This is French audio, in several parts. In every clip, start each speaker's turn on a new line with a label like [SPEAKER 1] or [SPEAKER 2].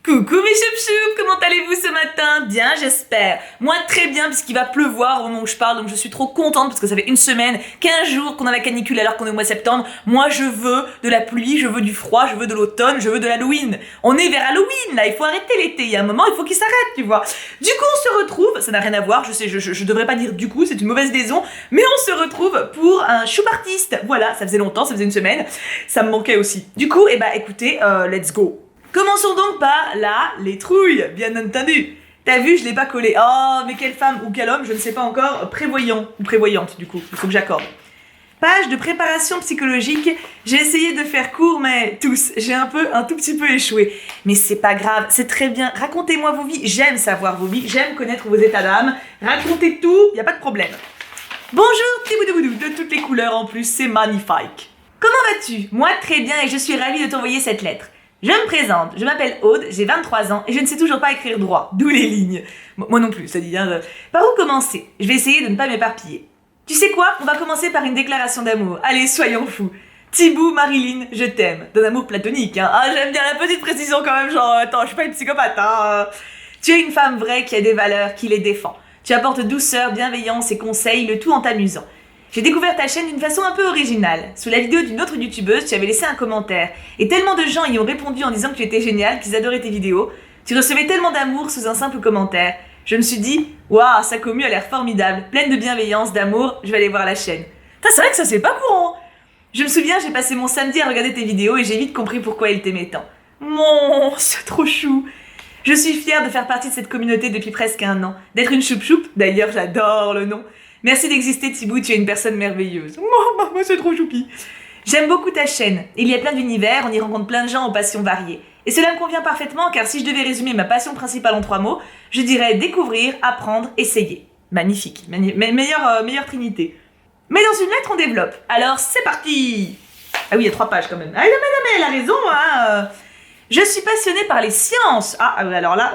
[SPEAKER 1] Coucou mes choup-choup, comment allez-vous ce matin? Bien j'espère. Moi très bien puisqu'il va pleuvoir au moment où je parle, donc je suis trop contente parce que ça fait une semaine, 15 jours qu'on a la canicule alors qu'on est au mois de septembre. Moi je veux de la pluie, je veux du froid, je veux de l'automne, je veux de l'Halloween. On est vers Halloween là, il faut arrêter l'été, il y a un moment il faut qu'il s'arrête, tu vois. Du coup on se retrouve, ça n'a rien à voir, je sais, je devrais pas dire du coup, c'est une mauvaise liaison, mais on se retrouve pour un choup artiste. Voilà, ça faisait longtemps, ça faisait une semaine, ça me manquait aussi. Du coup, écoutez, let's go. Commençons donc par les trouilles, bien entendu. T'as vu, je l'ai pas collé. Oh, mais quelle femme ou quel homme, je ne sais pas encore, prévoyant ou prévoyante du coup, il faut que j'accorde. Page de préparation psychologique, j'ai essayé de faire court, mais tous, j'ai un tout petit peu échoué. Mais c'est pas grave, c'est très bien, racontez-moi vos vies, j'aime savoir vos vies, j'aime connaître vos états d'âme, racontez tout, y a pas de problème. Bonjour, petit boudou de toutes les couleurs en plus, c'est magnifique. Comment vas-tu? Moi très bien et je suis ravie de t'envoyer cette lettre. Je me présente, je m'appelle Aude, j'ai 23 ans et je ne sais toujours pas écrire droit, d'où les lignes. Moi non plus, ça dit, hein. Par où commencer? Je vais essayer de ne pas m'éparpiller. Tu sais quoi? On va commencer par une déclaration d'amour. Allez, soyons fous. Thibaut, Marilyn, je t'aime. D'un amour platonique, hein. Ah, j'aime bien la petite précision quand même, genre, attends, je suis pas une psychopathe, hein. Tu es une femme vraie qui a des valeurs, qui les défend. Tu apportes douceur, bienveillance et conseils, le tout en t'amusant. J'ai découvert ta chaîne d'une façon un peu originale. Sous la vidéo d'une autre youtubeuse, tu avais laissé un commentaire. Et tellement de gens y ont répondu en disant que tu étais génial, qu'ils adoraient tes vidéos. Tu recevais tellement d'amour sous un simple commentaire. Je me suis dit, waouh, sa commu a l'air formidable, pleine de bienveillance, d'amour, je vais aller voir la chaîne. C'est vrai que ça c'est pas courant. Je me souviens, j'ai passé mon samedi à regarder tes vidéos et j'ai vite compris pourquoi il t'aimait tant. Mon, c'est trop chou. Je suis fière de faire partie de cette communauté depuis presque 1 an. D'être une choup-choup, d'ailleurs j'adore le nom. Merci d'exister Thibaut, tu es une personne merveilleuse. Moi c'est trop choupi. J'aime beaucoup ta chaîne. Il y a plein d'univers, on y rencontre plein de gens aux passions variées. Et cela me convient parfaitement car si je devais résumer ma passion principale en 3 mots, je dirais découvrir, apprendre, essayer. Magnifique, meilleure trinité. Mais dans une lettre on développe. Alors c'est parti. Ah oui, il y a 3 pages quand même. Ah non mais elle a raison, hein. Je suis passionnée par les sciences. Alors là,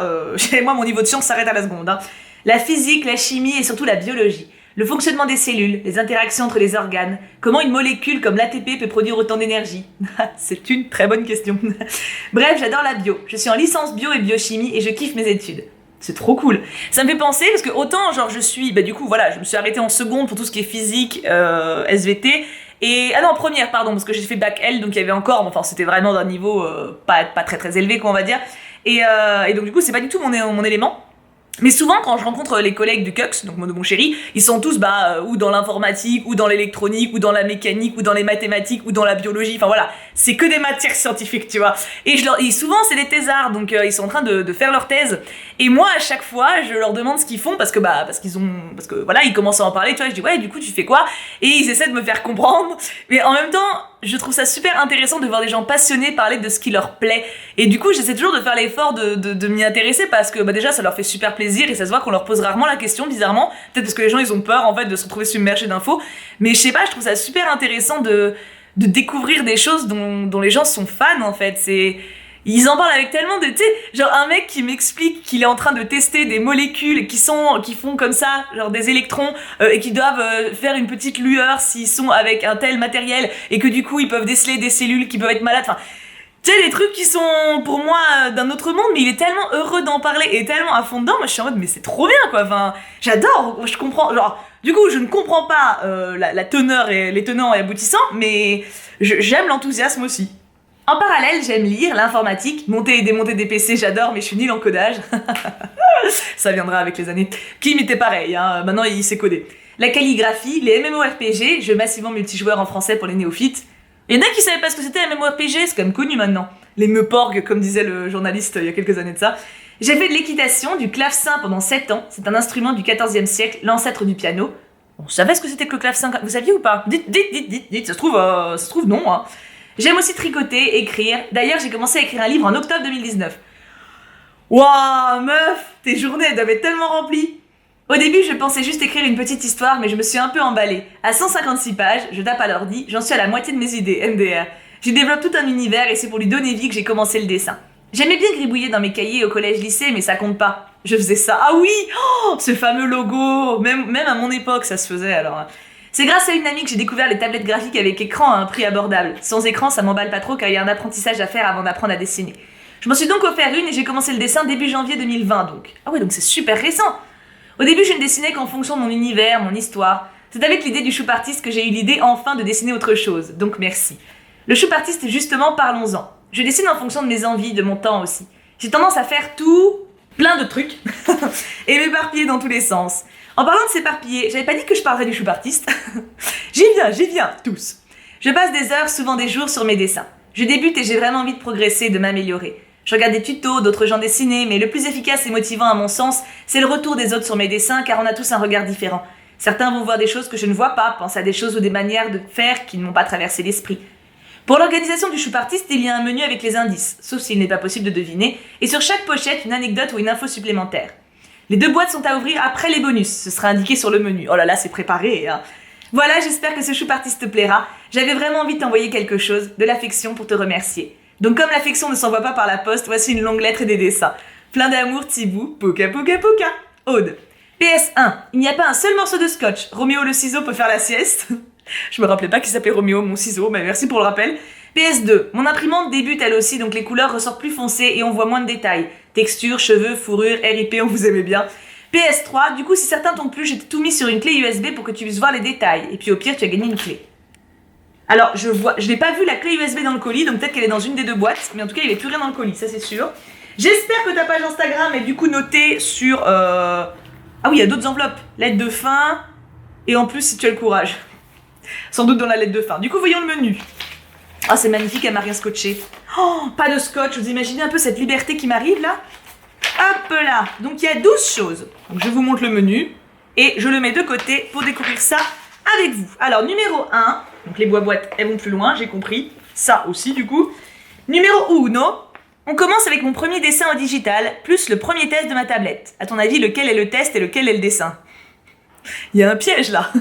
[SPEAKER 1] moi mon niveau de science s'arrête à la seconde, hein. La physique, la chimie et surtout la biologie. Le fonctionnement des cellules, les interactions entre les organes, comment une molécule comme l'ATP peut produire autant d'énergie. C'est une très bonne question. Bref, j'adore la bio. Je suis en licence bio et biochimie et je kiffe mes études. C'est trop cool. Ça me fait penser parce que autant genre je suis, du coup voilà, je me suis arrêtée en seconde pour tout ce qui est physique, SVT. Et non, en première pardon, parce que j'ai fait bac L, donc il y avait encore, enfin c'était vraiment d'un niveau pas très très élevé quoi on va dire. Et donc du coup c'est pas du tout mon élément. Mais souvent, quand je rencontre les collègues du CUX, donc mon chéri, ils sont tous ou dans l'informatique, ou dans l'électronique, ou dans la mécanique, ou dans les mathématiques, ou dans la biologie. Enfin voilà, c'est que des matières scientifiques, tu vois. Et souvent, c'est des thésards, donc ils sont en train de faire leur thèse. Et moi, à chaque fois, je leur demande ce qu'ils font parce que voilà, ils commencent à en parler, tu vois. Je dis ouais, du coup, tu fais quoi? Et ils essaient de me faire comprendre. Mais en même temps, je trouve ça super intéressant de voir des gens passionnés parler de ce qui leur plaît. Et du coup, j'essaie toujours de faire l'effort de m'y intéresser parce que déjà, ça leur fait super plaisir et ça se voit qu'on leur pose rarement la question, bizarrement. Peut-être parce que les gens, ils ont peur, en fait, de se retrouver submergés d'infos. Mais je sais pas, je trouve ça super intéressant de découvrir des choses dont les gens sont fans, en fait. Ils en parlent avec tellement de, tu sais, genre un mec qui m'explique qu'il est en train de tester des molécules qui font comme ça, genre des électrons, et qui doivent faire une petite lueur s'ils sont avec un tel matériel, et que du coup ils peuvent déceler des cellules qui peuvent être malades, enfin, tu sais, des trucs qui sont pour moi d'un autre monde, mais il est tellement heureux d'en parler et tellement à fond dedans, moi je suis en mode, mais c'est trop bien quoi, enfin, j'adore, je comprends, genre, du coup je ne comprends pas la teneur et les tenants et aboutissants, mais j'aime l'enthousiasme aussi. En parallèle, j'aime lire, l'informatique, monter et démonter des PC, j'adore, mais je suis nulle en codage. Ça viendra avec les années. Kim était pareil, hein, maintenant il sait coder. La calligraphie, les MMORPG, jeux massivement multijoueurs en français pour les néophytes. Il y en a qui savaient pas ce que c'était un MMORPG, c'est quand même connu maintenant. Les meuporgs, comme disait le journaliste il y a quelques années de ça. J'ai fait de l'équitation, du clavecin pendant 7 ans. C'est un instrument du XIVe siècle, l'ancêtre du piano. On savait ce que c'était que le clavecin, vous saviez ou pas? Dites, ça se trouve non, hein. J'aime aussi tricoter, écrire. D'ailleurs, j'ai commencé à écrire un livre en octobre 2019. Waouh, meuf, tes journées, elles doivent être tellement remplies. Au début, je pensais juste écrire une petite histoire, mais je me suis un peu emballée. À 156 pages, je tape à l'ordi, j'en suis à la moitié de mes idées, MDR. J'y développe tout un univers et c'est pour lui donner vie que j'ai commencé le dessin. J'aimais bien gribouiller dans mes cahiers au collège-lycée, mais ça compte pas. Je faisais ça. Ah oui, oh, ce fameux logo. Même à mon époque, ça se faisait alors. C'est grâce à une amie que j'ai découvert les tablettes graphiques avec écran à un prix abordable. Sans écran, ça m'emballe pas trop car il y a un apprentissage à faire avant d'apprendre à dessiner. Je m'en suis donc offert une et j'ai commencé le dessin début janvier 2020 donc. Ah ouais, donc c'est super récent. Au début, je ne dessinais qu'en fonction de mon univers, mon histoire. C'est avec l'idée du choup artiste que j'ai eu l'idée enfin de dessiner autre chose, donc merci. Le choup artiste, justement, parlons-en. Je dessine en fonction de mes envies, de mon temps aussi. J'ai tendance à faire tout, plein de trucs, et m'éparpiller dans tous les sens. En parlant de s'éparpiller, j'avais pas dit que je parlerais du choup artiste. J'y viens, tous. Je passe des heures, souvent des jours, sur mes dessins. Je débute et j'ai vraiment envie de progresser, de m'améliorer. Je regarde des tutos, d'autres gens dessinés, mais le plus efficace et motivant à mon sens, c'est le retour des autres sur mes dessins, car on a tous un regard différent. Certains vont voir des choses que je ne vois pas, pensent à des choses ou des manières de faire qui ne m'ont pas traversé l'esprit. Pour l'organisation du choup artiste, il y a un menu avec les indices, sauf s'il n'est pas possible de deviner, et sur chaque pochette, une anecdote ou une info supplémentaire. Les 2 boîtes sont à ouvrir après les bonus, ce sera indiqué sur le menu. Oh là là, c'est préparé, hein. Voilà, j'espère que ce choup artiste te plaira. J'avais vraiment envie de t'envoyer quelque chose, de l'affection pour te remercier. Donc comme l'affection ne s'envoie pas par la poste, voici une longue lettre et des dessins. Plein d'amour, Thibou, poka poka poka. Aude. PS1, il n'y a pas un seul morceau de scotch. Roméo le ciseau peut faire la sieste. Je me rappelais pas qu'il s'appelait Roméo mon ciseau, mais merci pour le rappel. PS2, mon imprimante débute elle aussi, donc les couleurs ressortent plus foncées et on voit moins de détails. Texture, cheveux, fourrure, RIP, on vous aimait bien. PS3, du coup si certains t'ont plu, j'ai tout mis sur une clé USB pour que tu puisses voir les détails. Et puis au pire, tu as gagné une clé. Alors, je n'ai pas vu la clé USB dans le colis, donc peut-être qu'elle est dans une des 2 boîtes, mais en tout cas, il n'y avait plus rien dans le colis, ça c'est sûr. J'espère que ta page Instagram est du coup notée sur... Ah oui, il y a d'autres enveloppes. Lettre de fin, et en plus, si tu as le courage. Sans doute dans la lettre de fin. Du coup, voyons le menu. Ah, c'est magnifique, elle m'a rien scotché. Oh, pas de scotch, vous imaginez un peu cette liberté qui m'arrive là? Hop là. Donc, il y a 12 choses. Donc, je vous montre le menu, et je le mets de côté pour découvrir ça avec vous. Alors, numéro 1... Donc les boîtes, elles vont plus loin, j'ai compris. Ça aussi, du coup. Numéro 1. On commence avec mon premier dessin au digital, plus le premier test de ma tablette. À ton avis, lequel est le test et lequel est le dessin? Il y a un piège, là.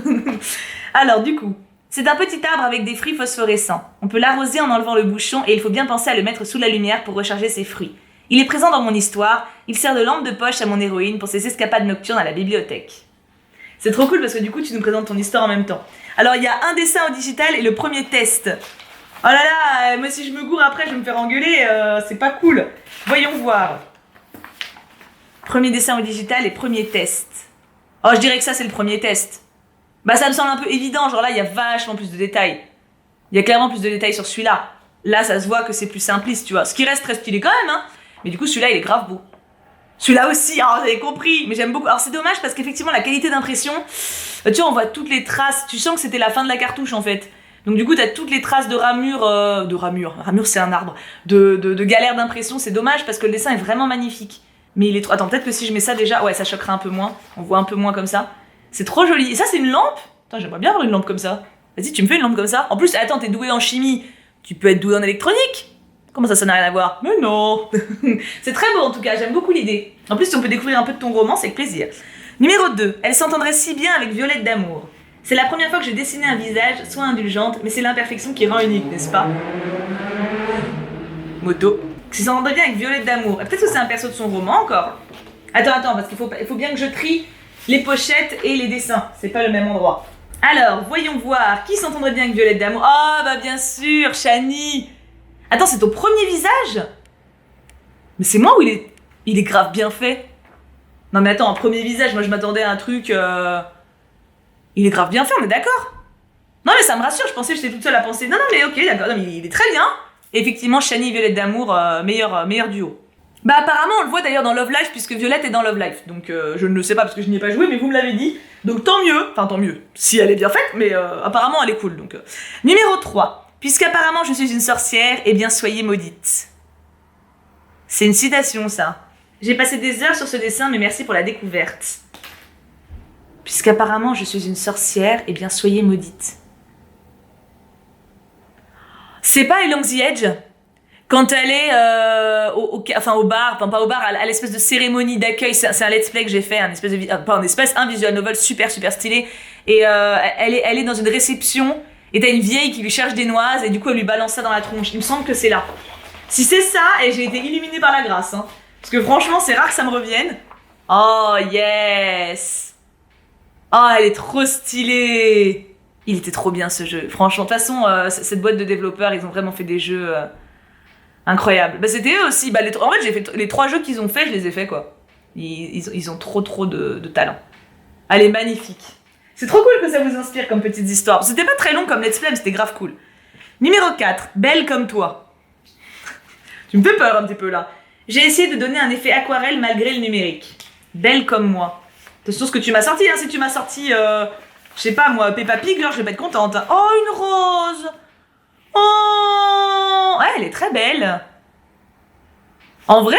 [SPEAKER 1] Alors, du coup, c'est un petit arbre avec des fruits phosphorescents. On peut l'arroser en enlevant le bouchon et il faut bien penser à le mettre sous la lumière pour recharger ses fruits. Il est présent dans mon histoire. Il sert de lampe de poche à mon héroïne pour ses escapades nocturnes à la bibliothèque. C'est trop cool parce que du coup, tu nous présentes ton histoire en même temps. Alors, il y a un dessin au digital et le premier test. Oh là là, moi si je me gourre après, je vais me faire engueuler, c'est pas cool. Voyons voir. Premier dessin au digital et premier test. Oh, je dirais que ça, c'est le premier test. Bah, ça me semble un peu évident, genre là, il y a vachement plus de détails. Il y a clairement plus de détails sur celui-là. Là, ça se voit que c'est plus simpliste, tu vois. Ce qui reste très stylé quand même, hein. Mais du coup, celui-là, il est grave beau. Celui-là aussi, alors vous avez compris, mais j'aime beaucoup. Alors c'est dommage parce qu'effectivement la qualité d'impression, tu vois, on voit toutes les traces, tu sens que c'était la fin de la cartouche en fait. Donc du coup t'as toutes les traces de ramure, ramure c'est un arbre, de galère d'impression, c'est dommage parce que le dessin est vraiment magnifique. Mais il est trop... Attends, peut-être que si je mets ça déjà, ouais ça choquera un peu moins, on voit un peu moins comme ça. C'est trop joli, et ça c'est une lampe? Attends, j'aimerais bien avoir une lampe comme ça. Vas-y, tu me fais une lampe comme ça. En plus, attends, t'es doué en chimie, tu peux être doué en électronique? Comment ça n'a rien à voir? Mais non. C'est très beau en tout cas, j'aime beaucoup l'idée. En plus, si on peut découvrir un peu de ton roman, c'est avec plaisir. Numéro 2. Elle s'entendrait si bien avec Violette d'amour. C'est la première fois que j'ai dessiné un visage, soit indulgente, mais c'est l'imperfection qui rend unique, n'est-ce pas? Moto. Qui s'entendrait bien avec Violette d'amour. Peut-être que c'est un perso de son roman encore. Attends, parce qu'il faut bien que je trie les pochettes et les dessins. C'est pas le même endroit. Alors, voyons voir. Qui s'entendrait bien avec Violette d'amour? Ah, bah bien sûr, Chani. Attends, c'est ton premier visage? Mais c'est moi ou il est grave bien fait? Non mais attends, un premier visage, moi je m'attendais à un truc... Il est grave bien fait, on est d'accord? Non mais ça me rassure, je pensais que j'étais toute seule à penser... Non mais ok, d'accord, non mais il est très bien. Et effectivement, Chani et Violette d'amour, meilleur duo. Bah apparemment, on le voit d'ailleurs dans Love Live, puisque Violette est dans Love Live. Donc je ne le sais pas parce que je n'y ai pas joué, mais vous me l'avez dit. Donc tant mieux, enfin tant mieux, si elle est bien faite, mais apparemment elle est cool. Donc Numéro 3. Puisqu'apparemment je suis une sorcière, eh bien soyez maudite. C'est une citation ça. J'ai passé des heures sur ce dessin, mais merci pour la découverte. Puisqu'apparemment je suis une sorcière, eh bien soyez maudite. C'est pas Along the Edge? Quand elle est au bar, enfin pas au bar, à l'espèce de cérémonie d'accueil, c'est un let's play que j'ai fait, un visual novel super stylé, et elle est dans une réception, et t'as une vieille qui lui cherche des noises, et du coup elle lui balance ça dans la tronche. Il me semble que c'est là. Si c'est ça, et j'ai été illuminée par la grâce, hein. Parce que franchement c'est rare que ça me revienne. Oh yes! Oh elle est trop stylée! Il était trop bien ce jeu. Franchement, de toute façon, cette boîte de développeurs, ils ont vraiment fait des jeux... Incroyable. Bah, c'était eux aussi. Bah, en fait, j'ai fait les 3 jeux qu'ils ont fait, je les ai fait, quoi. Ils ont trop de talent. Elle est magnifique. C'est trop cool que ça vous inspire comme petites histoires. C'était pas très long comme let's play, mais c'était grave cool. Numéro 4. Belle comme toi. Tu me fais peur un petit peu, là. J'ai essayé de donner un effet aquarelle malgré le numérique. Belle comme moi. Attention ce que tu m'as sorti, hein. Si tu m'as sorti, je sais pas moi, Peppa Pig, genre, je vais pas être contente. Hein. Oh, une rose. Oh, ouais, elle est très belle. En vrai,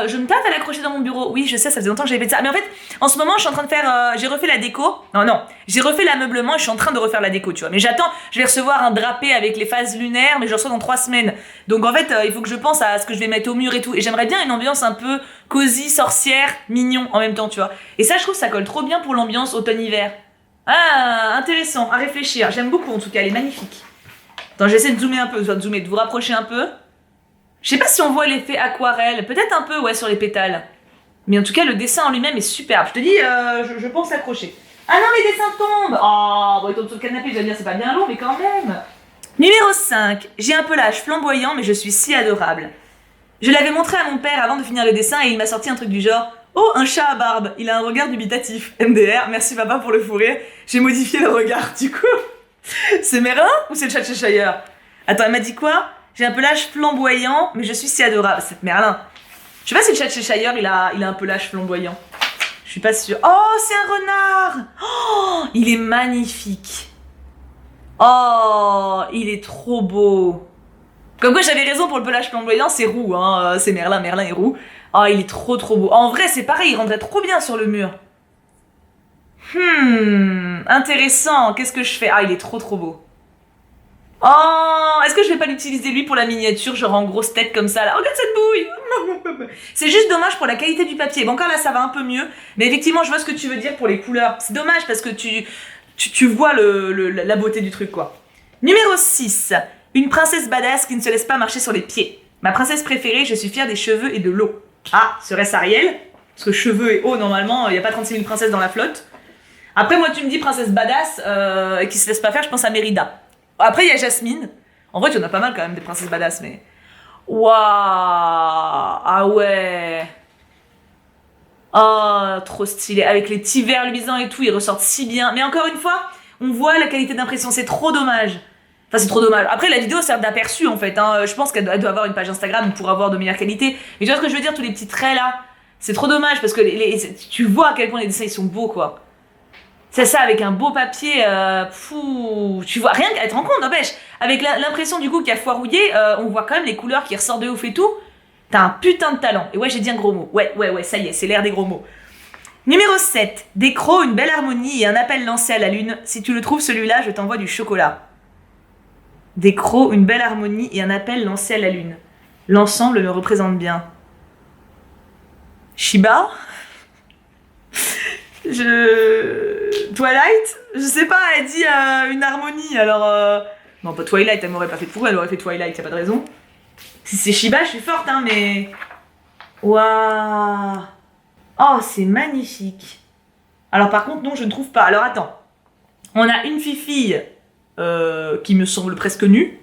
[SPEAKER 1] je me tâte à l'accrocher dans mon bureau. Oui, je sais, ça faisait longtemps que j'avais fait ça. Mais en fait, en ce moment, je suis en train de faire... j'ai refait la déco. Non. J'ai refait l'ameublement et je suis en train de refaire la déco, tu vois. Mais j'attends, je vais recevoir un drapé avec les phases lunaires, mais je le reçois dans 3 semaines. Donc en fait, il faut que je pense à ce que je vais mettre au mur et tout. Et j'aimerais bien une ambiance un peu cosy, sorcière, mignon en même temps, tu vois. Et ça, je trouve que ça colle trop bien pour l'ambiance automne-hiver. Ah, intéressant, à réfléchir. J'aime beaucoup, en tout cas, elle est magnifique. Attends, j'essaie de zoomer un peu, de vous rapprocher un peu. Je sais pas si on voit l'effet aquarelle, peut-être un peu, ouais, sur les pétales. Mais en tout cas, le dessin en lui-même est superbe. Je te dis, je pense accrocher. Ah non, les dessins tombent. Oh, bon, ils tombent sur le canapé, je vais dire, c'est pas bien long, mais quand même. Numéro 5. J'ai un pelage flamboyant, mais je suis si adorable. Je l'avais montré à mon père avant de finir le dessin et il m'a sorti un truc du genre « Oh, un chat à barbe, il a un regard dubitatif. MDR, merci papa pour le fou rire. J'ai modifié le regard, du coup. » C'est Merlin ou c'est le chat de Cheshire? Attends, elle m'a dit quoi? J'ai un pelage flamboyant, mais je suis si adorable. C'est Merlin. Je sais pas si le chat de Cheshire, il a un pelage flamboyant. Je suis pas sûre. Oh, c'est un renard. Oh, il est magnifique. Oh, il est trop beau. Comme quoi, j'avais raison pour le pelage flamboyant, c'est roux, hein. C'est Merlin, Merlin est roux. Oh, il est trop beau. En vrai, c'est pareil, il rendrait trop bien sur le mur. Intéressant. Qu'est-ce que je fais? Ah, il est trop beau. Oh, est-ce que je vais pas l'utiliser lui pour la miniature, genre en grosse tête comme ça là? Regarde cette bouille. C'est juste dommage pour la qualité du papier. Bon, encore là, ça va un peu mieux. Mais effectivement, je vois ce que tu veux dire pour les couleurs. C'est dommage parce que tu vois la beauté du truc, quoi. Numéro 6. Une princesse badass qui ne se laisse pas marcher sur les pieds. Ma princesse préférée, je suis fière des cheveux et de l'eau. Ah, serait-ce Ariel? Parce que cheveux et eau, normalement, il n'y a pas 36 000 princesses dans la flotte. Après, moi, tu me dis princesse badass qui se laisse pas faire, je pense à Mérida. Après, il y a Jasmine. En vrai, tu en as pas mal quand même des princesses badass, mais... Waouh. Ah ouais. Oh, trop stylé. Avec les petits verres luisants et tout, ils ressortent si bien. Mais encore une fois, on voit la qualité d'impression. C'est trop dommage. Enfin, c'est trop dommage. Après, la vidéo sert d'aperçu, en fait. Hein. Je pense qu'elle doit avoir une page Instagram pour avoir de meilleure qualité. Mais tu vois ce que je veux dire, tous les petits traits, là? C'est trop dommage, parce que tu vois à quel point les dessins, ils sont beaux, quoi. C'est ça, avec un beau papier, tu vois, rien qu'à te rendre compte, n'empêche, avec l'impression du coup qu'il y a foirouillé, on voit quand même les couleurs qui ressortent de ouf et tout. T'as un putain de talent. Et ouais, j'ai dit un gros mot. Ouais, ça y est, c'est l'ère des gros mots. Numéro 7. Des crocs, une belle harmonie et un appel lancé à la lune. Si tu le trouves celui-là, je t'envoie du chocolat. Des crocs, une belle harmonie et un appel lancé à la lune. L'ensemble me représente bien. Shiba? Twilight? Je sais pas, elle dit une harmonie, alors... Non, pas Twilight, elle m'aurait pas fait pour elle aurait fait Twilight, y'a pas de raison. Si c'est Shiba, je suis forte, hein, mais... Waouh. Oh, c'est magnifique. Alors par contre, non, je ne trouve pas. Alors attends. On a une fifille qui me semble presque nue.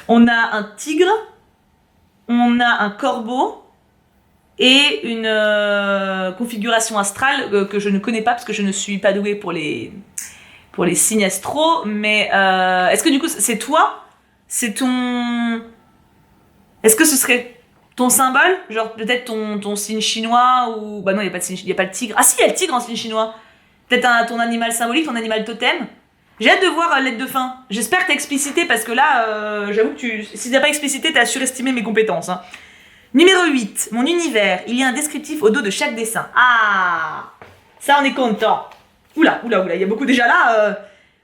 [SPEAKER 1] On a un tigre. On a un corbeau. Et une configuration astrale que je ne connais pas parce que je ne suis pas douée pour les signes astro. Mais est-ce que du coup c'est toi? C'est ton... Est-ce que ce serait ton symbole? Genre peut-être ton signe chinois ou... Bah non, il n'y a pas de signe, il y a pas le tigre. Ah si, il y a le tigre en signe chinois. Peut-être ton animal symbolique, ton animal totem. J'ai hâte de voir l'aide de fin. J'espère que t'as explicité parce que là, j'avoue que si t'as pas explicité, t'as surestimé mes compétences. Hein. Numéro 8, mon univers. Il y a un descriptif au dos de chaque dessin. Ah, ça on est content. Oula, il y a beaucoup déjà là.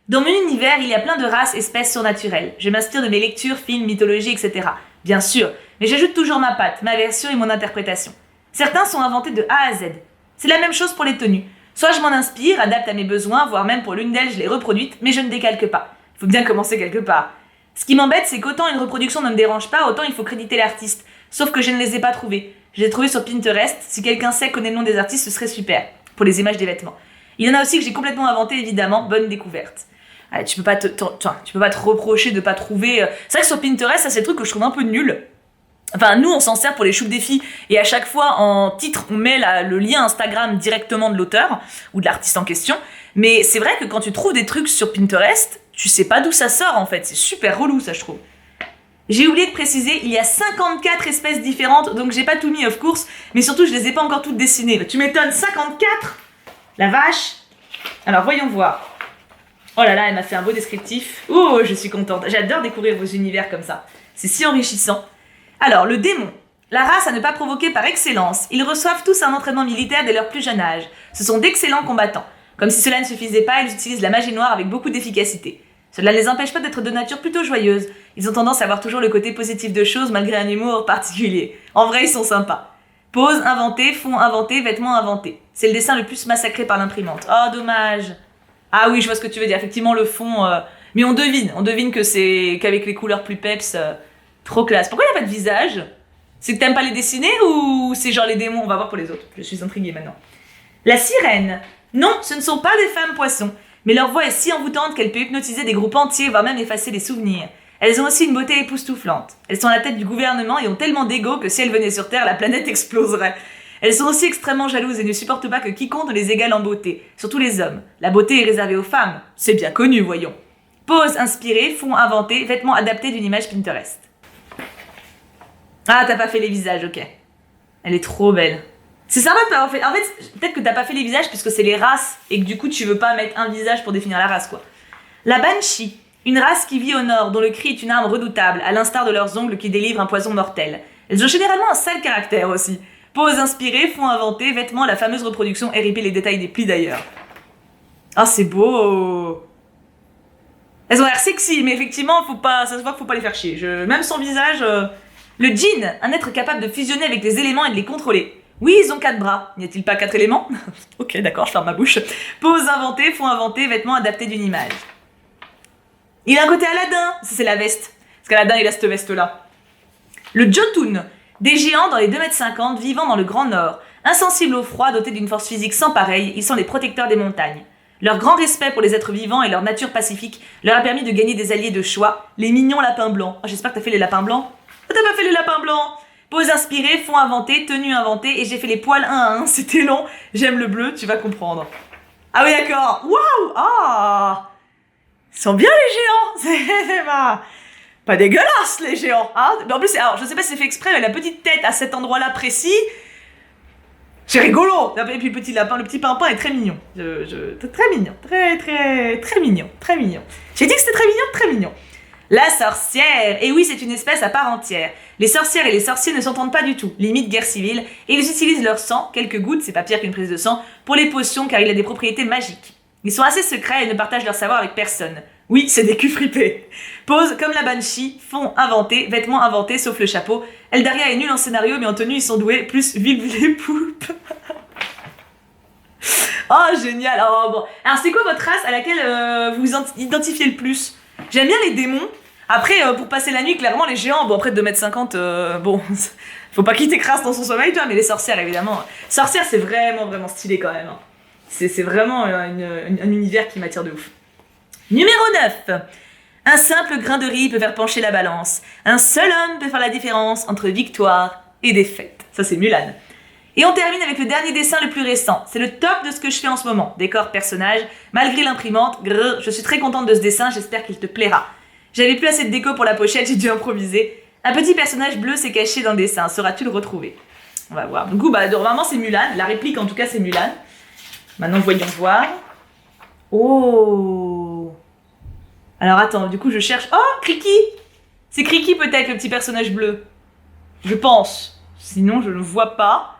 [SPEAKER 1] Dans mon univers, il y a plein de races, espèces surnaturelles. Je m'inspire de mes lectures, films, mythologie, etc. Bien sûr, mais j'ajoute toujours ma patte, ma version et mon interprétation. Certains sont inventés de A à Z. C'est la même chose pour les tenues. Soit je m'en inspire, adapte à mes besoins, voire même pour l'une d'elles, je les reproduite, mais je ne décalque pas. Il faut bien commencer quelque part. Ce qui m'embête, c'est qu'autant une reproduction ne me dérange pas, autant il faut créditer l'artiste. Sauf que je ne les ai pas trouvés. Je les ai trouvés sur Pinterest. Si quelqu'un sait, connaît le nom des artistes, ce serait super. Pour les images des vêtements. Il y en a aussi que j'ai complètement inventé, évidemment. Bonne découverte. Allez, tu peux pas te reprocher de pas trouver... C'est vrai que sur Pinterest, ça c'est le truc que je trouve un peu nul. Enfin, nous, on s'en sert pour les choupes des filles. Et à chaque fois, en titre, on met le lien Instagram directement de l'auteur ou de l'artiste en question. Mais c'est vrai que quand tu trouves des trucs sur Pinterest, tu sais pas d'où ça sort, en fait. C'est super relou, ça, je trouve. J'ai oublié de préciser, il y a 54 espèces différentes, donc j'ai pas tout mis, of course. Mais surtout, je les ai pas encore toutes dessinées. Bah, tu m'étonnes, 54 ? La vache. Alors, voyons voir. Oh là là, elle m'a fait un beau descriptif. Oh, je suis contente. J'adore découvrir vos univers comme ça. C'est si enrichissant. Alors, le démon. La race à ne pas provoquer par excellence. Ils reçoivent tous un entraînement militaire dès leur plus jeune âge. Ce sont d'excellents combattants. Comme si cela ne suffisait pas, ils utilisent la magie noire avec beaucoup d'efficacité. Cela ne les empêche pas d'être de nature plutôt joyeuse. Ils ont tendance à voir toujours le côté positif de choses malgré un humour particulier. En vrai, ils sont sympas. Pose inventée, fond inventé, vêtements inventés. C'est le dessin le plus massacré par l'imprimante. Oh, dommage. Ah oui, je vois ce que tu veux dire. Effectivement, le fond... Mais on devine que c'est qu'avec les couleurs plus peps... Trop classe. Pourquoi il n'y a pas de visage? C'est que t'aimes pas les dessiner ou c'est genre les démons? On va voir pour les autres. Je suis intriguée maintenant. La sirène. Non, ce ne sont pas des femmes poissons. Mais leur voix est si envoûtante qu'elle peut hypnotiser des groupes entiers, voire même effacer les souvenirs. Elles ont aussi une beauté époustouflante. Elles sont à la tête du gouvernement et ont tellement d'ego que si elles venaient sur Terre, la planète exploserait. Elles sont aussi extrêmement jalouses et ne supportent pas que quiconque les égale en beauté. Surtout les hommes. La beauté est réservée aux femmes. C'est bien connu, voyons. Pose inspirée, fond inventé, vêtements adaptés d'une image Pinterest. Ah, t'as pas fait les visages, ok. Elle est trop belle. C'est sympa de pas avoir fait... En fait, peut-être que t'as pas fait les visages puisque c'est les races et que du coup tu veux pas mettre un visage pour définir la race, quoi. La Banshee. Une race qui vit au nord, dont le cri est une arme redoutable, à l'instar de leurs ongles qui délivrent un poison mortel. Elles ont généralement un sale caractère aussi. Pose inspirée, fond inventé, vêtements, la fameuse reproduction, RIP les détails des plis d'ailleurs. Ah, c'est beau. Elles ont l'air sexy, mais effectivement, ça se voit qu'il faut pas les faire chier. Même sans visage... Le djinn, un être capable de fusionner avec les éléments et de les contrôler. Oui, ils ont 4 bras. N'y a-t-il pas 4 éléments? Ok, d'accord, je ferme ma bouche. Pose inventée, fond inventé, vêtements adaptés d'une image. Il a un côté Aladdin. Ça, c'est la veste. Parce qu'Aladin, il a cette veste-là. Le Jotun, des géants dans les 2,50 m vivant dans le Grand Nord. Insensibles au froid, dotés d'une force physique sans pareille, ils sont les protecteurs des montagnes. Leur grand respect pour les êtres vivants et leur nature pacifique leur a permis de gagner des alliés de choix, les mignons lapins blancs. Oh, j'espère que t'as fait les lapins blancs. Oh, t'as pas fait les lapins blancs. Pose inspirée, fond inventé, tenue inventée, et j'ai fait les poils 1 à 1. C'était long. J'aime le bleu, tu vas comprendre. Ah oui, d'accord. Waouh. Ah, ils sont bien les géants. C'est pas dégueulasse les géants. Hein, mais en plus, alors, je sais pas si c'est fait exprès, mais la petite tête à cet endroit-là précis, c'est rigolo. Et puis le petit lapin, le petit pimpin est très mignon. Très mignon. Très mignon. Très mignon. J'ai dit que c'était très mignon, très mignon. La sorcière. Et oui, c'est une espèce à part entière. Les sorcières et les sorciers ne s'entendent pas du tout, limite guerre civile, et ils utilisent leur sang, quelques gouttes, c'est pas pire qu'une prise de sang, pour les potions car il a des propriétés magiques. Ils sont assez secrets et ne partagent leur savoir avec personne. Oui, c'est des culs fripés. Pose comme la Banshee, fond inventé, vêtements inventés sauf le chapeau. Eldaria est nulle en scénario mais en tenue ils sont doués, plus vive les poulpes. Oh génial. Oh, bon. Alors c'est quoi votre race à laquelle vous identifiez le plus? J'aime bien les démons. Après, pour passer la nuit, clairement, les géants, bon, après 2,50 m, bon, faut pas qu'il t'écrase dans son sommeil, tu vois, mais les sorcières, évidemment. Sorcières, c'est vraiment stylé quand même. C'est vraiment un univers qui m'attire de ouf. Numéro 9. Un simple grain de riz peut faire pencher la balance. Un seul homme peut faire la différence entre victoire et défaite. Ça, c'est Mulan. Et on termine avec le dernier dessin le plus récent. C'est le top de ce que je fais en ce moment. Décor, personnage, malgré l'imprimante, je suis très contente de ce dessin, j'espère qu'il te plaira. J'avais plus assez de déco pour la pochette, j'ai dû improviser. Un petit personnage bleu s'est caché dans le dessin, sauras-tu le retrouver? On va voir. Du coup, normalement c'est Mulan, la réplique en tout cas c'est Mulan. Maintenant voyons voir. Oh. Alors attends, du coup je cherche... Oh, Kriki. C'est Kriki peut-être le petit personnage bleu. Je pense. Sinon je ne le vois pas.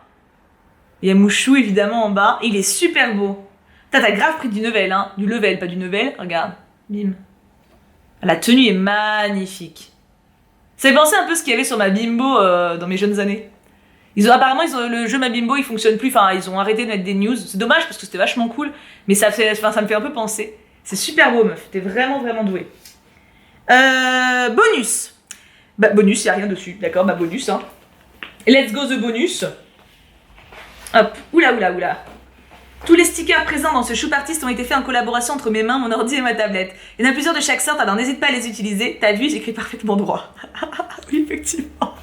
[SPEAKER 1] Il y a Mouchou évidemment en bas. Et il est super beau. T'as grave pris du level, hein. Du level, pas du level. Regarde. Bim. La tenue est magnifique. Ça fait penser un peu ce qu'il y avait sur ma bimbo dans mes jeunes années. Apparemment, le jeu ma bimbo il fonctionne plus. Enfin, ils ont arrêté de mettre des news. C'est dommage parce que c'était vachement cool. Mais ça me fait un peu penser. C'est super beau, meuf. T'es vraiment douée. Bonus. Bonus, il n'y a rien dessus. D'accord, bonus, hein. Let's go the bonus. Hop, oula. Tous les stickers présents dans ce choup artiste ont été faits en collaboration entre mes mains, mon ordi et ma tablette. Il y en a plusieurs de chaque sorte, alors n'hésite pas à les utiliser. T'as vu, j'écris parfaitement droit. Oui, effectivement.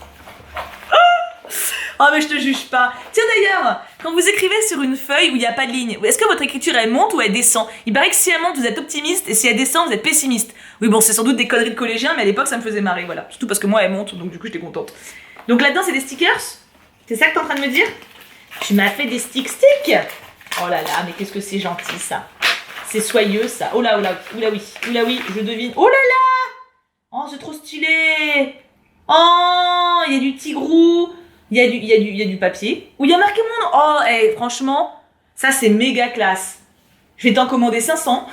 [SPEAKER 1] Oh mais je te juge pas. Tiens d'ailleurs, quand vous écrivez sur une feuille où il n'y a pas de ligne, est-ce que votre écriture elle monte ou elle descend? Il paraît que si elle monte vous êtes optimiste et si elle descend vous êtes pessimiste. Oui bon c'est sans doute des conneries de collégiens mais à l'époque ça me faisait marrer voilà. Surtout parce que moi elle monte donc du coup j'étais contente. Donc là-dedans c'est des stickers? C'est ça que t'es en train de me dire? Tu m'as fait des stick. Oh là là mais qu'est-ce que c'est gentil ça. C'est soyeux ça. Oh là oui, je devine. Oh là là. Oh c'est trop stylé. Oh, il y a du tigrou, il y a du papier. Où il y a marqué mon nom. Oh, hey, franchement, ça c'est méga classe. Je vais t'en commander 500.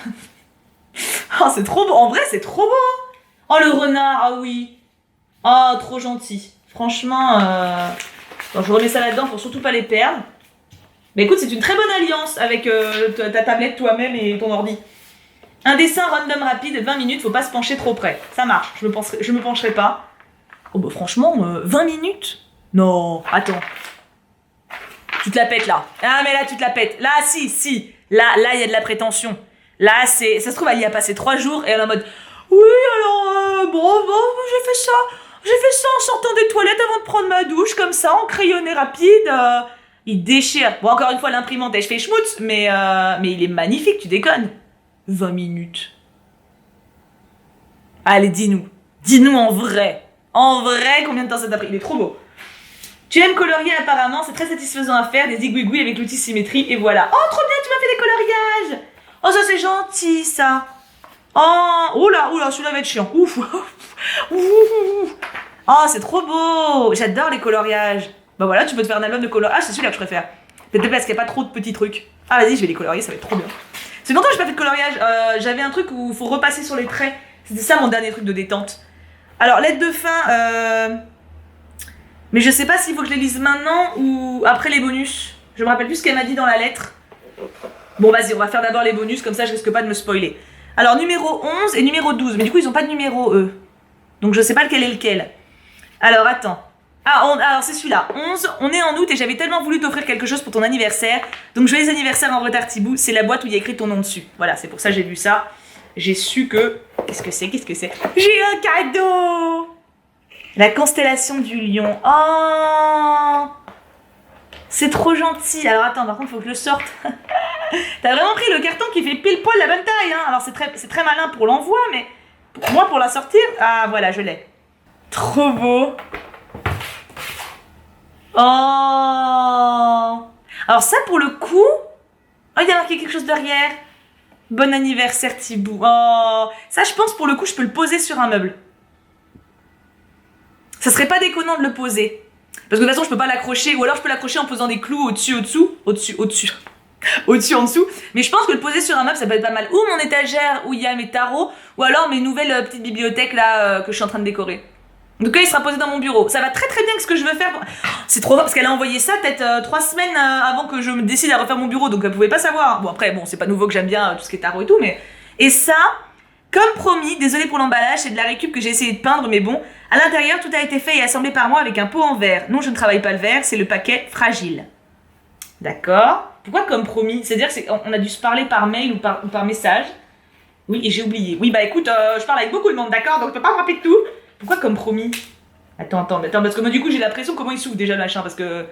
[SPEAKER 1] Oh, c'est trop beau. En vrai, c'est trop beau. Oh, le renard, ah oui. Oh, trop gentil. Franchement, bon, je remets ça là-dedans pour surtout pas les perdre. Mais écoute, c'est une très bonne alliance avec ta tablette toi-même et ton ordi. Un dessin random rapide, 20 minutes, faut pas se pencher trop près. Ça marche, je me pencherai pas. Oh bah franchement, 20 minutes? Non, attends. Tu te la pètes là. Ah mais là tu te la pètes. Là si. Là il y a de la prétention. Là c'est... Ça se trouve elle y a passé 3 jours et elle est en mode... Oui alors bon, j'ai fait ça en sortant des toilettes avant de prendre ma douche comme ça, en crayonné rapide. Il déchire. Bon encore une fois l'imprimante elle fait schmutz mais il est magnifique, tu déconnes. 20 minutes. Allez dis-nous. Dis-nous en vrai. En vrai, combien de temps ça t'a pris? Il est trop beau. Tu aimes colorier apparemment, c'est très satisfaisant à faire, des zigouigouis avec l'outil symétrie, et voilà. Oh, trop bien, tu m'as fait des coloriages. Oh, ça c'est gentil, ça. Oh là, celui-là va être chiant. Ouf. Oh, c'est trop beau. J'adore les coloriages. Bah voilà, tu peux te faire un album de coloriage. Ah, c'est celui-là que je préfère. Peut-être parce qu'il n'y a pas trop de petits trucs. Ah, vas-y, je vais les colorier, ça va être trop bien. C'est longtemps que j'ai pas fait de coloriage. J'avais un truc où il faut repasser sur les traits. C'était ça mon dernier truc de détente. Alors, lettre de fin, mais je sais pas s'il faut que je les lise maintenant ou après les bonus. Je me rappelle plus ce qu'elle m'a dit dans la lettre. Bon, vas-y, on va faire d'abord les bonus, comme ça je risque pas de me spoiler. Alors, numéro 11 et numéro 12, mais du coup, ils ont pas de numéro, eux. Donc, je sais pas lequel est lequel. Alors, attends. Alors, c'est celui-là. 11, on est en août et j'avais tellement voulu t'offrir quelque chose pour ton anniversaire. Donc, joyeux anniversaire en retard, Thibou. C'est la boîte où il y a écrit ton nom dessus. Voilà, c'est pour ça que j'ai vu ça. J'ai su que... Qu'est-ce que c'est? J'ai un cadeau! La constellation du lion. Oh! C'est trop gentil. Alors attends, par contre, faut que je le sorte. T'as vraiment pris le carton qui fait pile poil la bonne taille, hein? Alors c'est très malin pour l'envoi, mais moi pour la sortir... Ah voilà, je l'ai. Trop beau. Oh! Alors ça, pour le coup... Oh, il y a marqué quelque chose derrière. Bon anniversaire Thibou. Oh, ça je pense pour le coup je peux le poser sur un meuble. Ça serait pas déconnant de le poser. Parce que de toute façon je peux pas l'accrocher. Ou alors je peux l'accrocher en posant des clous au-dessus, en dessous. Mais je pense que le poser sur un meuble ça peut être pas mal. Ou mon étagère où il y a mes tarots. Ou alors mes nouvelles petites bibliothèques là que je suis en train de décorer. En tout cas il sera posé dans mon bureau. Ça va très bien avec ce que je veux faire. C'est trop fort parce qu'elle a envoyé ça peut-être 3 semaines avant que je me décide à refaire mon bureau. Donc elle pouvait pas savoir. Bon après bon c'est pas nouveau que j'aime bien tout ce qui est tarot et tout. Mais... Et ça, comme promis, désolé pour l'emballage, c'est de la récup que j'ai essayé de peindre. Mais bon, à l'intérieur tout a été fait et assemblé par moi avec un pot en verre. Non je ne travaille pas le verre, c'est le paquet fragile. D'accord. Pourquoi comme promis? C'est-à-dire qu'on a dû se parler par mail ou par message. Oui et j'ai oublié. Oui bah écoute, je parle avec beaucoup de monde d'accord donc je peux pas me rappeler de tout. Pourquoi comme promis? Attends, parce que moi du coup j'ai la pression, comment il s'ouvre déjà le machin, parce que...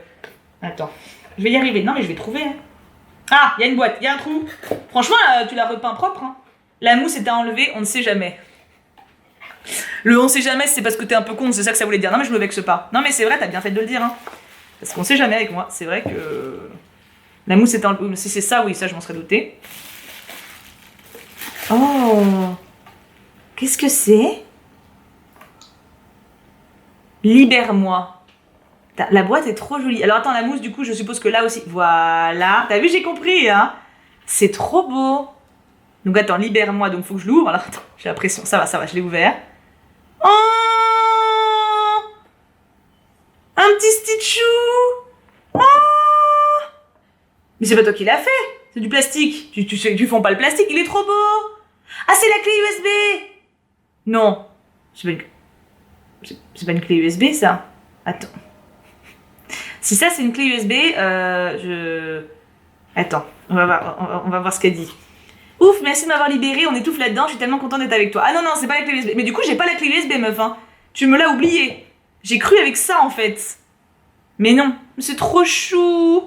[SPEAKER 1] Attends, je vais y arriver, non mais je vais trouver. Hein. Ah, il y a une boîte, il y a un trou. Franchement, tu l'as repeint propre. Hein. La mousse est à enlever, on ne sait jamais. Le on sait jamais, c'est parce que t'es un peu con, c'est ça que ça voulait dire. Non mais je me vexe pas. Non mais c'est vrai, t'as bien fait de le dire. Hein. Parce qu'on sait jamais avec moi, c'est vrai que... La mousse est à enlever, si c'est ça, oui, ça je m'en serais douté. Oh, qu'est-ce que c'est? Libère-moi. La boîte est trop jolie. Alors attends, la mousse, du coup, je suppose que là aussi... Voilà. T'as vu, j'ai compris, hein? C'est trop beau. Donc attends, libère-moi, donc faut que je l'ouvre. Alors attends, j'ai la pression. Ça va, je l'ai ouvert. Oh! Un petit Stitchou! Oh! Mais c'est pas toi qui l'as fait. C'est du plastique. Tu fonds pas le plastique, il est trop beau. Ah, c'est la clé USB. Non. C'est pas une clé USB, ça. Attends. Si ça, c'est une clé USB, Attends, on va voir ce qu'elle dit. Ouf, merci de m'avoir libéré, on étouffe là-dedans, je suis tellement contente d'être avec toi. Ah non, c'est pas la clé USB. Mais du coup, j'ai pas la clé USB, meuf, hein. Tu me l'as oublié. J'ai cru avec ça, en fait. Mais non. Mais c'est trop chou.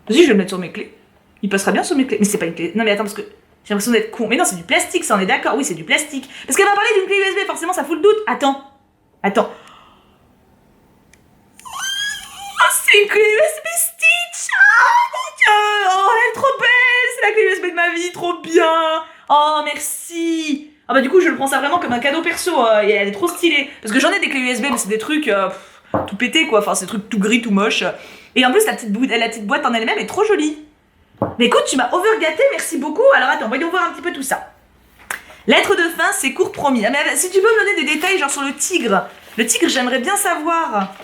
[SPEAKER 1] Vas-y, je vais le mettre sur mes clés. Il passera bien sur mes clés. Mais c'est pas une clé. Non mais attends, parce que j'ai l'impression d'être con. Mais non, c'est du plastique, ça, on est d'accord. Oui, c'est du plastique. Parce qu'elle va parler d'une clé USB, forcément, ça fout le doute. Attends. Oh, c'est une clé USB Stitch. Oh mon dieu. Oh, elle est trop belle. C'est la clé USB de ma vie, trop bien. Oh, merci. Ah bah du coup, je le prends ça vraiment comme un cadeau perso. Et elle est trop stylée. Parce que j'en ai des clés USB, mais c'est des trucs tout pété, quoi. Enfin, c'est des trucs tout gris, tout moche. Et en plus, la petite boîte en elle-même est trop jolie. Mais écoute, tu m'as overgâté, merci beaucoup. Alors attends, voyons voir un petit peu tout ça. Lettre de fin, c'est court promis. Ah, mais si tu peux me donner des détails, genre sur le tigre. Le tigre, j'aimerais bien savoir.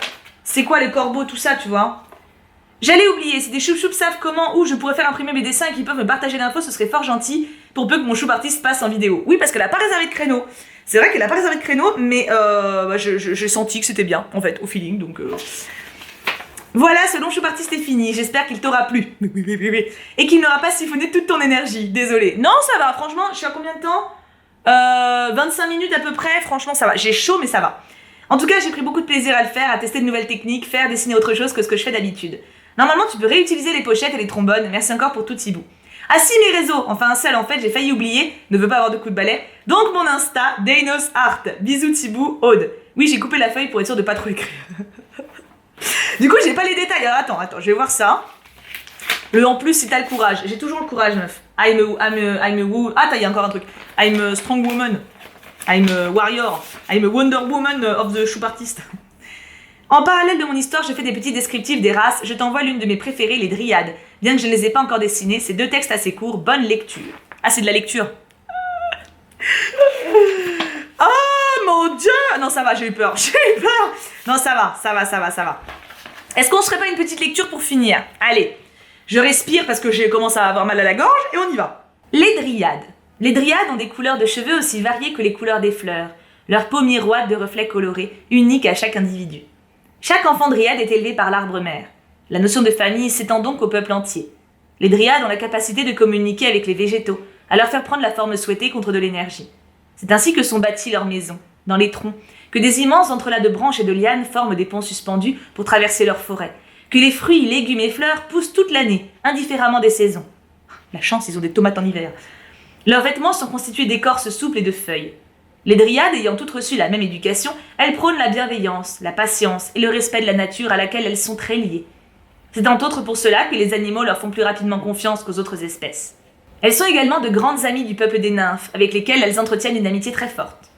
[SPEAKER 1] C'est quoi les corbeaux, tout ça, tu vois. J'allais oublier, si des choup-choups savent comment, où je pourrais faire imprimer mes dessins et qu'ils peuvent me partager l'info, ce serait fort gentil, pour peu que mon choup artiste passe en vidéo. Oui, parce qu'elle a pas réservé de créneau. C'est vrai qu'elle a pas réservé de créneau, mais j'ai senti que c'était bien, en fait, au feeling, donc... Voilà, ce long choup artiste est fini, j'espère qu'il t'aura plu. Et qu'il n'aura pas siphonné toute ton énergie, désolé. Non, ça va, franchement, je suis à combien de temps 25 minutes à peu près, franchement ça va. J'ai chaud, mais ça va. En tout cas, j'ai pris beaucoup de plaisir à le faire, à tester de nouvelles techniques, faire dessiner autre chose que ce que je fais d'habitude. Normalement, tu peux réutiliser les pochettes et les trombones, merci encore pour tout Tibou. Ah si, mes réseaux, enfin un seul en fait, j'ai failli oublier, ne veux pas avoir de coup de balai. Donc mon Insta, Deinos Art, bisous Tibou, Aude. Oui, j'ai coupé la feuille pour être sûr de pas trop écrire. Du coup, j'ai pas les détails. Alors attends, je vais voir ça. Le en plus, si t'as le courage. J'ai toujours le courage, meuf. I'm a il y a encore un truc. I'm a strong woman. I'm a warrior. I'm a Wonder Woman of the choup artist. En parallèle de mon histoire, je fais des petits descriptifs des races. Je t'envoie l'une de mes préférées, les dryades. Bien que je ne les ai pas encore dessinées, c'est 2 textes assez courts. Bonne lecture. Ah, c'est de la lecture. Oh mon dieu! Non, ça va, j'ai eu peur. Non, ça va. Est-ce qu'on se ferait pas une petite lecture pour finir? Allez, je respire parce que je commence à avoir mal à la gorge et on y va. Les dryades. Les dryades ont des couleurs de cheveux aussi variées que les couleurs des fleurs. Leur peau miroite de reflets colorés, unique à chaque individu. Chaque enfant dryade est élevé par l'arbre mère. La notion de famille s'étend donc au peuple entier. Les dryades ont la capacité de communiquer avec les végétaux, à leur faire prendre la forme souhaitée contre de l'énergie. C'est ainsi que sont bâties leurs maisons, dans les troncs, que des immenses entrelacs de branches et de lianes forment des ponts suspendus pour traverser leurs forêts, que les fruits, légumes et fleurs poussent toute l'année, indifféremment des saisons. La chance, ils ont des tomates en hiver. Leurs vêtements sont constitués d'écorces souples et de feuilles. Les dryades ayant toutes reçu la même éducation, elles prônent la bienveillance, la patience et le respect de la nature à laquelle elles sont très liées. C'est entre autres pour cela que les animaux leur font plus rapidement confiance qu'aux autres espèces. Elles sont également de grandes amies du peuple des nymphes, avec lesquelles elles entretiennent une amitié très forte.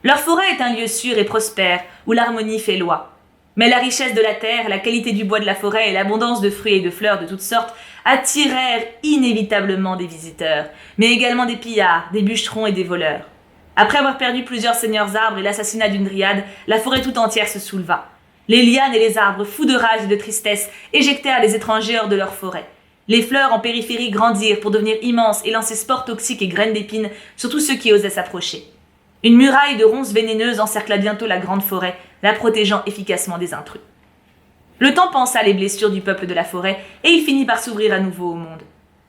[SPEAKER 1] Leur forêt est un lieu sûr et prospère, où l'harmonie fait loi. Mais la richesse de la terre, la qualité du bois de la forêt et l'abondance de fruits et de fleurs de toutes sortes attirèrent inévitablement des visiteurs, mais également des pillards, des bûcherons et des voleurs. Après avoir perdu plusieurs seigneurs arbres et l'assassinat d'une dryade, la forêt tout entière se souleva. Les lianes et les arbres, fous de rage et de tristesse, éjectèrent les étrangers hors de leur forêt. Les fleurs en périphérie grandirent pour devenir immenses et lancer spores toxiques et graines d'épines sur tous ceux qui osaient s'approcher. Une muraille de ronces vénéneuses encercla bientôt la grande forêt, la protégeant efficacement des intrus. Le temps pansa les blessures du peuple de la forêt et il finit par s'ouvrir à nouveau au monde.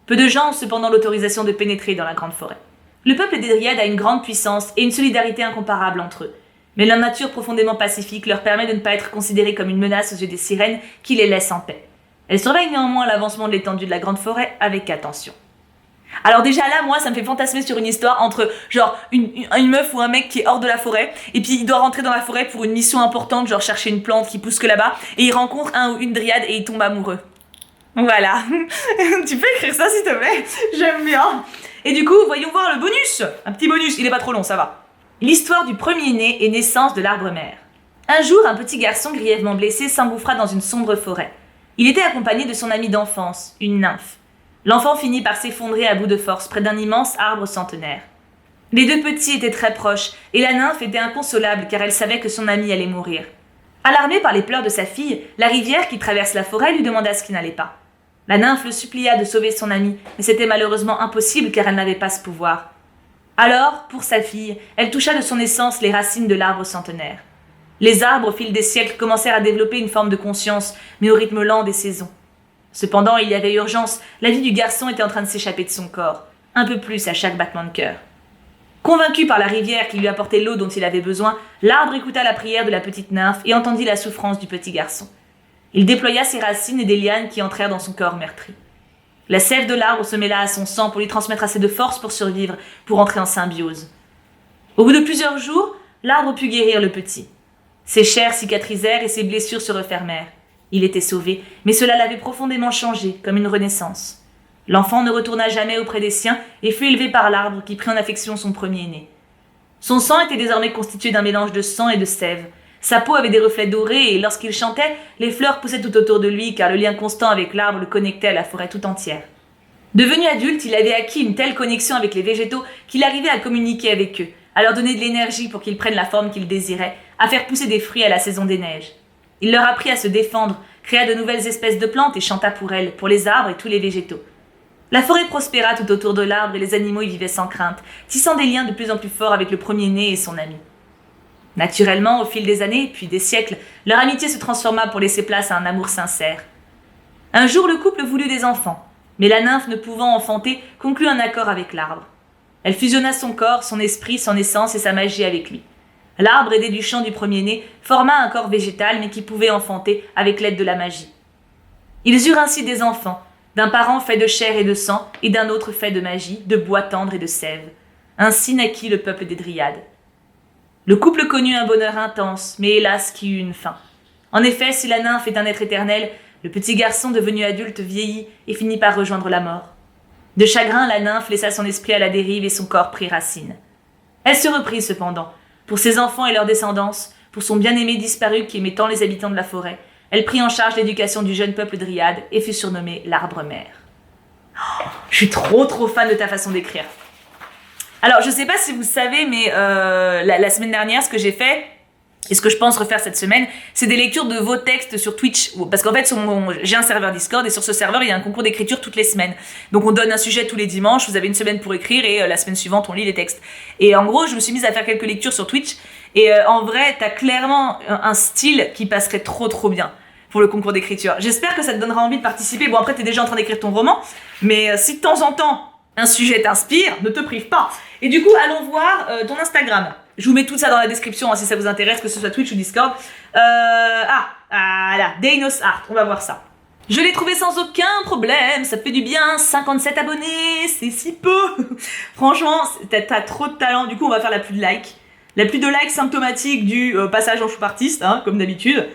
[SPEAKER 1] Peu de gens ont cependant l'autorisation de pénétrer dans la grande forêt. Le peuple des dryades a une grande puissance et une solidarité incomparable entre eux. Mais leur nature profondément pacifique leur permet de ne pas être considérés comme une menace aux yeux des sirènes qui les laissent en paix. Elles surveillent néanmoins l'avancement de l'étendue de la grande forêt avec attention. Alors déjà là, moi, ça me fait fantasmer sur une histoire entre genre une meuf ou un mec qui est hors de la forêt et puis il doit rentrer dans la forêt pour une mission importante, genre chercher une plante qui pousse que là-bas et il rencontre un ou une dryade et il tombe amoureux. Voilà. Tu peux écrire ça s'il te plaît? J'aime bien. Et du coup, voyons voir le bonus. Un petit bonus, il est pas trop long, ça va. L'histoire du premier-né et naissance de l'arbre mère. Un jour, un petit garçon grièvement blessé s'engouffra dans une sombre forêt. Il était accompagné de son amie d'enfance, une nymphe. L'enfant finit par s'effondrer à bout de force près d'un immense arbre centenaire. Les deux petits étaient très proches et la nymphe était inconsolable car elle savait que son ami allait mourir. Alarmée par les pleurs de sa fille, la rivière qui traverse la forêt lui demanda ce qui n'allait pas. La nymphe le supplia de sauver son ami, mais c'était malheureusement impossible car elle n'avait pas ce pouvoir. Alors, pour sa fille, elle toucha de son essence les racines de l'arbre centenaire. Les arbres, au fil des siècles, commencèrent à développer une forme de conscience, mais au rythme lent des saisons. Cependant, il y avait urgence, la vie du garçon était en train de s'échapper de son corps, un peu plus à chaque battement de cœur. Convaincu par la rivière qui lui apportait l'eau dont il avait besoin, l'arbre écouta la prière de la petite nymphe et entendit la souffrance du petit garçon. Il déploya ses racines et des lianes qui entrèrent dans son corps meurtri. La sève de l'arbre se mêla à son sang pour lui transmettre assez de force pour survivre, pour entrer en symbiose. Au bout de plusieurs jours, l'arbre put guérir le petit. Ses chairs cicatrisèrent et ses blessures se refermèrent. Il était sauvé, mais cela l'avait profondément changé, comme une renaissance. L'enfant ne retourna jamais auprès des siens et fut élevé par l'arbre qui prit en affection son premier-né. Son sang était désormais constitué d'un mélange de sang et de sève. Sa peau avait des reflets dorés et lorsqu'il chantait, les fleurs poussaient tout autour de lui car le lien constant avec l'arbre le connectait à la forêt tout entière. Devenu adulte, il avait acquis une telle connexion avec les végétaux qu'il arrivait à communiquer avec eux, à leur donner de l'énergie pour qu'ils prennent la forme qu'ils désiraient, à faire pousser des fruits à la saison des neiges. Il leur apprit à se défendre, créa de nouvelles espèces de plantes et chanta pour elles, pour les arbres et tous les végétaux. La forêt prospéra tout autour de l'arbre et les animaux y vivaient sans crainte, tissant des liens de plus en plus forts avec le premier-né et son ami. Naturellement, au fil des années, puis des siècles, leur amitié se transforma pour laisser place à un amour sincère. Un jour, le couple voulut des enfants, mais la nymphe, ne pouvant enfanter, conclut un accord avec l'arbre. Elle fusionna son corps, son esprit, son essence et sa magie avec lui. L'arbre, aidé du chant du premier-né, forma un corps végétal mais qui pouvait enfanter avec l'aide de la magie. Ils eurent ainsi des enfants, d'un parent fait de chair et de sang, et d'un autre fait de magie, de bois tendre et de sève. Ainsi naquit le peuple des Dryades. Le couple connut un bonheur intense, mais hélas qui eut une fin. En effet, si la nymphe est un être éternel, le petit garçon devenu adulte vieillit et finit par rejoindre la mort. De chagrin, la nymphe laissa son esprit à la dérive et son corps prit racine. Elle se reprit cependant. Pour ses enfants et leur descendance, pour son bien-aimé disparu qui aimait tant les habitants de la forêt, elle prit en charge l'éducation du jeune peuple dryade et fut surnommée l'arbre-mère. Oh, je suis trop fan de ta façon d'écrire. Alors, je sais pas si vous savez, mais la semaine dernière, ce que j'ai fait, et ce que je pense refaire cette semaine, c'est des lectures de vos textes sur Twitch. Parce qu'en fait, j'ai un serveur Discord, et sur ce serveur, il y a un concours d'écriture toutes les semaines. Donc on donne un sujet tous les dimanches, vous avez une semaine pour écrire, et la semaine suivante, on lit les textes. Et en gros, je me suis mise à faire quelques lectures sur Twitch, et en vrai, t'as clairement un style qui passerait trop bien pour le concours d'écriture. J'espère que ça te donnera envie de participer. Bon, après, t'es déjà en train d'écrire ton roman, mais si de temps en temps, un sujet t'inspire, ne te prive pas. Et du coup, allons voir ton Instagram. Je vous mets tout ça dans la description si ça vous intéresse, que ce soit Twitch ou Discord. Voilà, Deinos Art, on va voir ça. Je l'ai trouvé sans aucun problème, ça fait du bien, 57 abonnés, c'est si peu. Franchement, t'as trop de talent, du coup on va faire la pluie de likes. La pluie de likes symptomatique du passage en choupartiste, hein, comme d'habitude.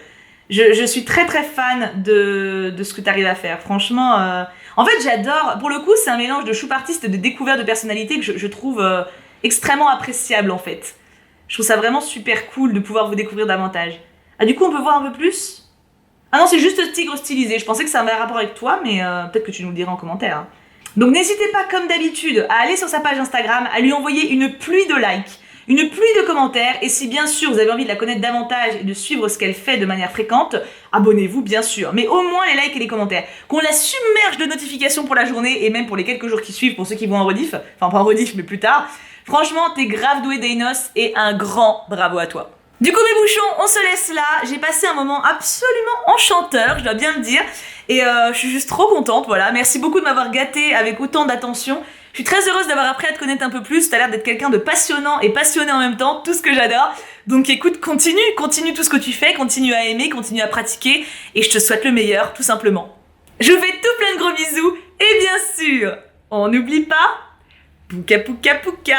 [SPEAKER 1] Je suis très fan de ce que t'arrives à faire, franchement. En fait, j'adore, pour le coup, c'est un mélange de choupartiste et de découverte de personnalité que je trouve extrêmement appréciable en fait. Je trouve ça vraiment super cool de pouvoir vous découvrir davantage. Ah, du coup, on peut voir un peu plus ? Ah non, c'est juste ce tigre stylisé. Je pensais que ça avait un rapport avec toi, mais peut-être que tu nous le diras en commentaire. Hein. Donc n'hésitez pas, comme d'habitude, à aller sur sa page Instagram, à lui envoyer une pluie de likes, une pluie de commentaires, et si bien sûr vous avez envie de la connaître davantage et de suivre ce qu'elle fait de manière fréquente, abonnez-vous bien sûr, mais au moins les likes et les commentaires. Qu'on la submerge de notifications pour la journée, et même pour les quelques jours qui suivent, pour ceux qui vont en rediff, enfin pas en rediff, mais plus tard. Franchement, t'es grave doué Deinos, et un grand bravo à toi. Du coup mes bouchons, on se laisse là, j'ai passé un moment absolument enchanteur, je dois bien le dire, et je suis juste trop contente, voilà, merci beaucoup de m'avoir gâtée avec autant d'attention, je suis très heureuse d'avoir appris à te connaître un peu plus, t'as l'air d'être quelqu'un de passionnant et passionné en même temps, tout ce que j'adore, donc écoute, continue tout ce que tu fais, continue à aimer, continue à pratiquer, et je te souhaite le meilleur, tout simplement. Je vous fais tout plein de gros bisous, et bien sûr, on n'oublie pas, pouka pouka pouka.